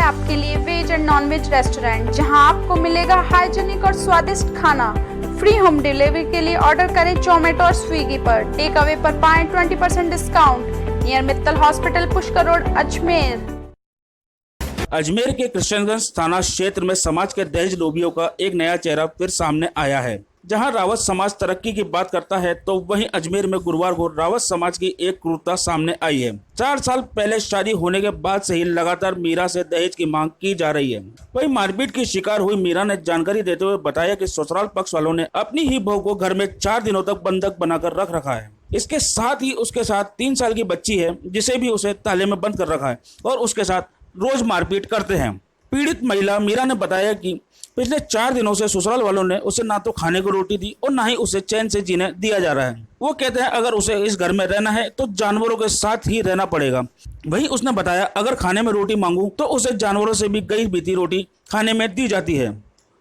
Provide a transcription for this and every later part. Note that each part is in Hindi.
आपके लिए veg and non veg restaurant, जहां आपको मिलेगा हाइजीनिक और स्वादिष्ट खाना। फ्री होम डिलीवरी के लिए ऑर्डर करें जोमेटो और स्विगी पर। टेक अवे पर पाएं 20% discount. Near Mittal hospital, Pushkar road, Ajmer. Ajmer के कृष्णगंज थाना क्षेत्र में समाज के दहेज लोभियों का एक नया चेहरा फिर सामने आया है। जहां रावत समाज तरक्की की बात करता है तो वहीं अजमेर में गुरुवार को रावत समाज की एक क्रूरता सामने आई है। 4 साल पहले शादी होने के बाद से ही लगातार मीरा से दहेज की मांग की जा रही है। वहीं मारपीट की शिकार हुई मीरा ने जानकारी देते हुए बताया कि ससुराल पक्ष वालों ने अपनी ही बहू को घर में 4 दिनों तक बंधक बनाकर रख रखा है। इसके साथ ही उसके साथ 3 साल की बच्ची है, जिसे भी उसे ताले में बंद कर रखा है और उसके साथ रोज मारपीट करते हैं। पीड़ित महिला मीरा ने बताया कि पिछले 4 दिनों से ससुराल वालों ने उसे ना तो खाने को रोटी दी और ना ही उसे चैन से जीने दिया जा रहा है। वो कहते हैं अगर उसे इस घर में रहना है तो जानवरों के साथ ही रहना पड़ेगा। वहीं उसने बताया अगर खाने में रोटी मांगूं तो उसे जानवरों से भी गई बीती रोटी खाने में दी जाती है।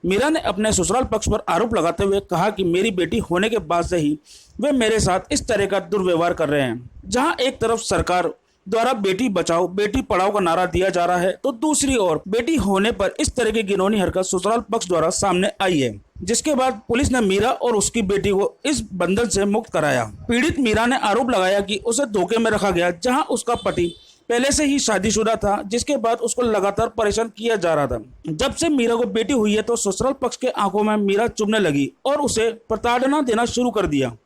मीरा ने अपने ससुराल पक्ष पर आरोप लगाते हुए कहा कि मेरी बेटी होने के बाद से ही वे मेरे साथ इस तरह का दुर्व्यवहार कर रहे हैं। जहां एक तरफ सरकार द्वारा बेटी बचाओ बेटी पढ़ाओ का नारा दिया जा रहा है तो दूसरी ओर बेटी होने पर इस तरह की घिनौनी हरकत ससुराल पक्ष द्वारा सामने आई है, जिसके बाद पुलिस ने मीरा और उसकी बेटी को इस बंधन से मुक्त कराया। पीड़ित मीरा ने आरोप लगाया कि उसे धोखे में रखा गया, जहां उसका पति पहले से ही शादीशुदा था, जिसके बाद उसको लगातार परेशान किया जा रहा था। जब से मीरा को बेटी हुई है तो ससुराल पक्ष के आंखों में मीरा चुभने लगी और उसे प्रताड़ना देना शुरू कर दिया।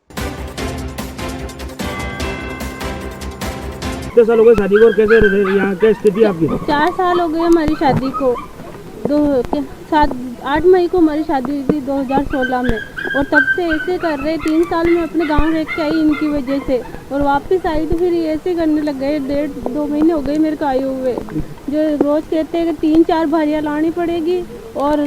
कितने साल हो गए शादी को और कैसे यहाँ क्या स्थिति आपकी? 4 साल हो गए हमारी शादी को। 8 मई को हमारी शादी हुई थी 2016 में, और तब से ऐसे कर रहे। 3 साल में अपने गांव रह के आई इनकी वजह से, और वापस आई तो फिर ये ऐसे करने लग गए। 1.5-2 महीने हो गए मेरे को आए हुए। जो रोज़ कहते हैं कि 3-4 भारियाँ लानी पड़ेगी और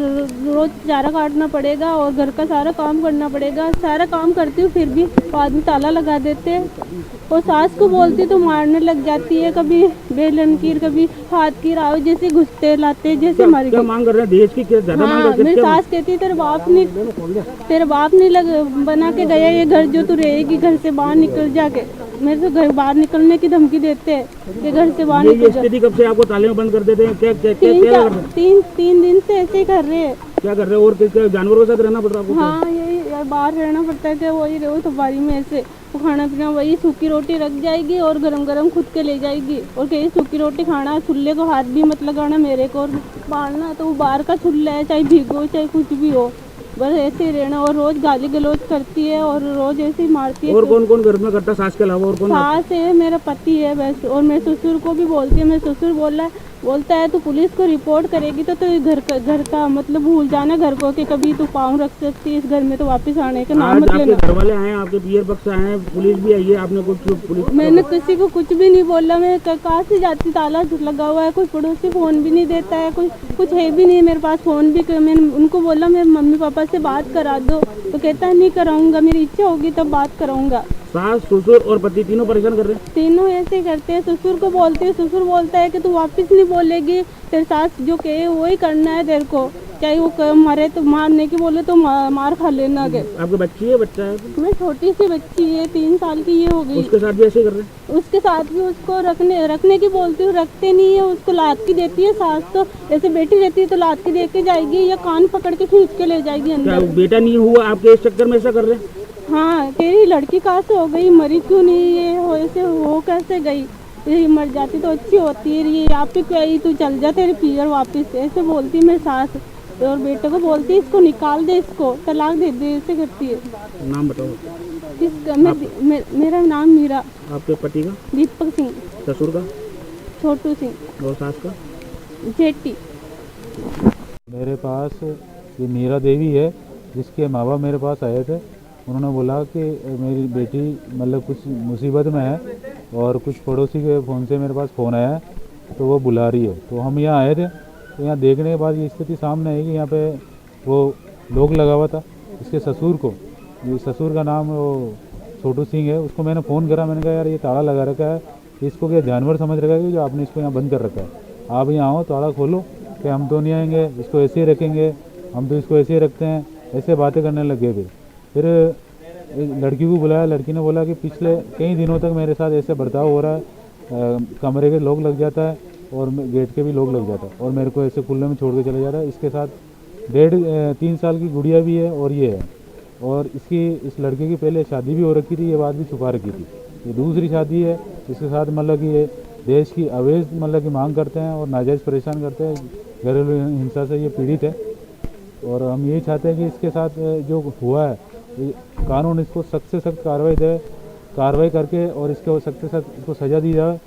रोज़ चारा काटना पड़ेगा और घर का सारा काम करना पड़ेगा। सारा काम करती हूँ फिर भी बाद में ताला लगा देते हैं, और सास को बोलती तो मारने लग जाती है। कभी बेलन की, कभी हाथ की राव जैसे घुसते लाते जैसे हमारी। क्या मांग कर रहे हैं? दहेज की क्या ज्यादा मांग कर रहे हैं? मेरी सास कहती तेरे बाप नहीं बना के गया ये घर, जो तू रहेगी घर से बाहर निकल जाके। मेरे से घर बाहर निकलने की धमकी देते हैं कि घर से बाहर निकल जा। स्थिति कब से आपको ताले में बंद कर देते हैं? क्या 3 दिन से ऐसे ही कर रहे हैं। क्या कर रहे हैं? और क्या जानवरों के साथ रहना पड़ता है आपको? हाँ, यही बाहर रहना पड़ता है कि वही रहो तो बारी में ऐसे। वो खाना पीना वही सूखी रोटी रख जाएगी और गरम खुद के ले जाएगी, और कहीं सूखी रोटी खाना, चूल्हे को हाथ भी मत लगाना मेरे को, और बालना तो वो बाहर का चूल्हा है, चाहे भीगो चाहे कुछ भी हो, बस ऐसे ही रहना। और रोज गाली गलौज करती है और रोज ऐसे ही मारती है। और कौन कौन घर में करता है सास के अलावा? और कौन? सास है, मेरा पति है बस, और मेरे ससुर को भी बोलती है। मेरे ससुर बोलता है तू पुलिस को रिपोर्ट करेगी तो घर का मतलब भूल जाना घर को, कि कभी तू पाँव रख सकती है इस घर में, तो वापस आने का नाम मत लेना। घर वाले आए, आपके पियर पक्ष आए हैं, पुलिस भी आई है, आपने कुछ पुलिस? मैंने किसी को कुछ भी नहीं बोला। मैं कहाँ से जाती, ताला लगा हुआ है, कोई पड़ोसी फोन भी नहीं देता है, कुछ है भी नहीं मेरे पास फोन भी। मैंने उनको बोला मेरे मम्मी पापा से बात करा दो, तो कहता है नहीं कराऊंगा, मेरी इच्छा होगी तब बात कराऊंगा। सास, ससुर और पति तीनों परेशान कर रहे हैं? तीनों ऐसे करते हैं। ससुर को बोलते हैं, ससुर बोलता है कि तू वापस नहीं बोलेगी, तेरे सास जो कहे वही करना है तेरे को, चाहे वो मारे तो मारने की बोले तो मार खा लेना के। आपकी बच्ची है? बच्चा है? मैं छोटी सी बच्ची है, 3 साल की ये हो गई। उसके साथ भी ऐसे कर रहे हैं? उसके साथ भी उसको रखने की बोलती हूँ, रखते नहीं है। उसको लात की देती है सास, तो ऐसे बेटी रहती है तो लात की दे के जाएगी या कान पकड़ के खींच के ले जाएगी अंदर। बेटा नहीं हुआ आपके इस चक्कर में ऐसा कर रहे हैं? हाँ, तेरी लड़की कहाँ से हो गई, मरी क्यों नहीं, ये हो ऐसे हो कैसे गई, ये मर जाती तो अच्छी होती है, ये यहाँ पे गई तू चल जा तेरे पियर वापस, ऐसे बोलती मेरी सास। और बेटे को बोलती है इसको निकाल दे, इसको तलाक दे दे, ऐसे करती है। नाम बताओ किसका? मेरा नाम मीरा। आपके पति का? दीपक सिंह। ससुर का? छोटू सिंह। और सास का? जेटी। मेरे पास ये मीरा देवी है, जिसके माँ बाप मेरे पास आए थे। उन्होंने बोला कि मेरी बेटी मतलब कुछ मुसीबत में है, और कुछ पड़ोसी के फ़ोन से मेरे पास फ़ोन आया है तो वो बुला रही है। तो हम यहाँ आए थे, तो यहाँ देखने के बाद ये स्थिति सामने आई कि यहाँ पे वो लोग लगा हुआ था। इसके ससुर को, ये ससुर का नाम वो छोटू सिंह है, उसको मैंने फ़ोन करा। मैंने कहा यार ये ताला लगा रखा है, इसको क्या जानवर समझ रखा है कि जो आपने इसको यहाँ बंद कर रखा है? आप यहाँ आओ, ताला खोलो। कि हम तो नहीं आएंगे, इसको ऐसे ही रखेंगे, हम तो इसको ऐसे ही रखते हैं, ऐसे बातें करने लग गए। फिर लड़की को बुलाया। लड़की ने बोला कि पिछले कई दिनों तक मेरे साथ ऐसे बर्ताव हो रहा है, कमरे के लोग लग जाता है, और गेट के भी लॉक लग जाता और मेरे को ऐसे खुले में छोड़ के चले जाता। इसके साथ 3 साल की गुड़िया भी है और ये है, और इस लड़के की पहले शादी भी हो रखी थी, ये बात भी छुपा रखी थी। ये दूसरी शादी है। इसके साथ मतलब कि ये देश की अवैध मतलब की मांग करते हैं और नाजायज़ परेशान करते हैं। घरेलू हिंसा से ये पीड़ित है और हम यही चाहते हैं कि इसके साथ जो हुआ है कानून इसको सख्त से सख्त कार्रवाई करके और इसको सख्त से सख्त इसको सज़ा दी जाए।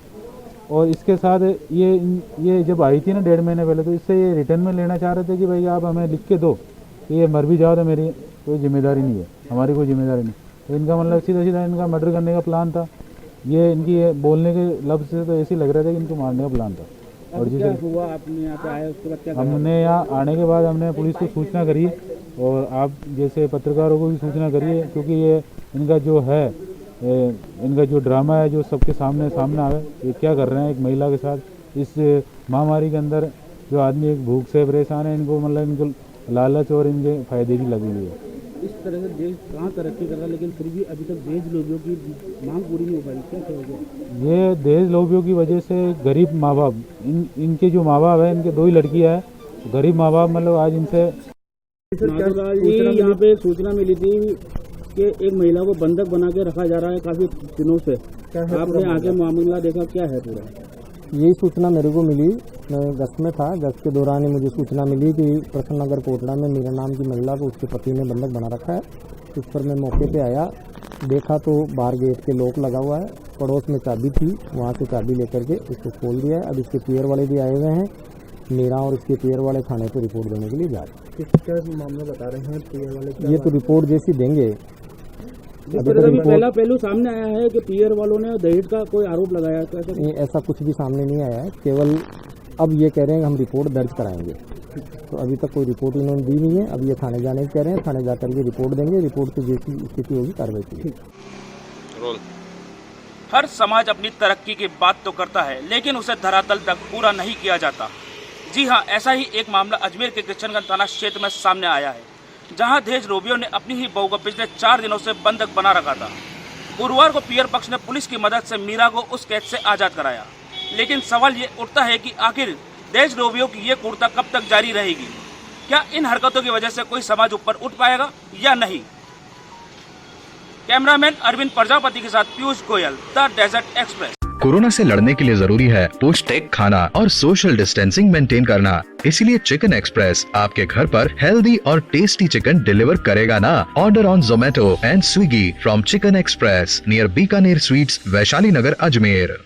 और इसके साथ ये जब आई थी ना 1.5 महीने पहले, तो इससे ये रिटर्न में लेना चाह रहे थे कि भाई आप हमें लिख के दो कि ये मर भी जाओ तो मेरी कोई जिम्मेदारी नहीं है, हमारी कोई जिम्मेदारी नहीं। तो इनका मतलब सीधा सीधा इनका मर्डर करने का प्लान था। ये इनकी बोलने के लफ्ज़ से तो ऐसे ही लग रहा था कि इनको मारने का प्लान था। और जिस हुआ आपने यहाँ पे आए उसके बाद क्या हमने यहाँ आने के बाद हमने पुलिस को सूचना करी और आप जैसे पत्रकारों को भी सूचना करिए, क्योंकि ये इनका जो है इनका जो ड्रामा है जो सबके सामने आवे, ये क्या कर रहे हैं एक महिला के साथ इस महामारी के अंदर। जो आदमी एक भूख से परेशान है, इनको मतलब इनको लालच और इनके फायदे की लगी हुई है। इस तरह से देश कहाँ तरक्की कर रहा है, लेकिन फिर भी अभी तक देश लोगों की मांग पूरी नहीं हो पाई, क्या कहोगे? ये देश लोभियों की वजह से गरीब माँ बाप, इनके जो माँ बाप है, इनके 2 ही लड़कियाँ हैं, गरीब माँ बाप मतलब आज इनसे यहाँ पे सूचना मिली थी कि एक महिला को बंधक बना के रखा जा रहा है काफी दिनों से। आपने आगे मामला देखा, क्या है पूरा? यही सूचना मेरे को मिली, मैं गश्त में था। गश्त के दौरान ही मुझे सूचना मिली कि प्रसन्न नगर कोटड़ा में मीरा नाम की महिला को उसके पति ने बंधक बना रखा है। इस पर मैं मौके पे आया, देखा तो बाहर गेट के लॉक लगा हुआ है, पड़ोस में चाबी थी, वहाँ से चाबी लेकर के इसको खोल दिया है। अब इसके पियर वाले भी आए हुए हैं, मीरा और इसके पियर वाले थाने पर रिपोर्ट देने के लिए जा रहे हैं। किस मामला बता रहे हैं पियर वाले? ये तो रिपोर्ट जैसी देंगे। पहला पहलू सामने आया है कि पियर वालों ने दहेज का कोई आरोप लगाया, तो ऐसा कुछ भी सामने नहीं आया है। केवल अब ये कह रहे हैं कि हम रिपोर्ट दर्ज कराएंगे, तो अभी तक कोई रिपोर्ट इन्होंने दी नहीं है। अब ये थाने जाने कह रहे हैं, थाने जाकर के रिपोर्ट देंगे, रिपोर्ट से जैसी स्थिति होगी कार्रवाई की। हर समाज अपनी तरक्की की बात तो करता है, लेकिन उसे धरातल तक पूरा नहीं किया जाता। जी हाँ, ऐसा ही एक मामला अजमेर के कृष्णगंज थाना क्षेत्र में सामने आया है, जहां दहेज लोभियों ने अपनी ही बहू को पिछले 4 दिनों से बंधक बना रखा था। गुरुवार को पियर पक्ष ने पुलिस की मदद से मीरा को उस कैद से आजाद कराया, लेकिन सवाल ये उठता है कि आखिर दहेज लोभियों की ये क्रूरता कब तक जारी रहेगी? क्या इन हरकतों की वजह से कोई समाज ऊपर उठ पाएगा या नहीं? कैमरामैन अरविंद प्रजापति के साथ Piyush Goyal, the desert express. Corona से लड़ने के लिए जरूरी है पौष्टिक खाना और सोशल डिस्टेंसिंग मेंटेन करना। इसीलिए चिकन एक्सप्रेस आपके घर पर हेल्दी और टेस्टी चिकन डिलीवर करेगा ना। Order on Zomato and Swiggy from chicken express near Bikaner sweets, Vaishali Nagar, Ajmer.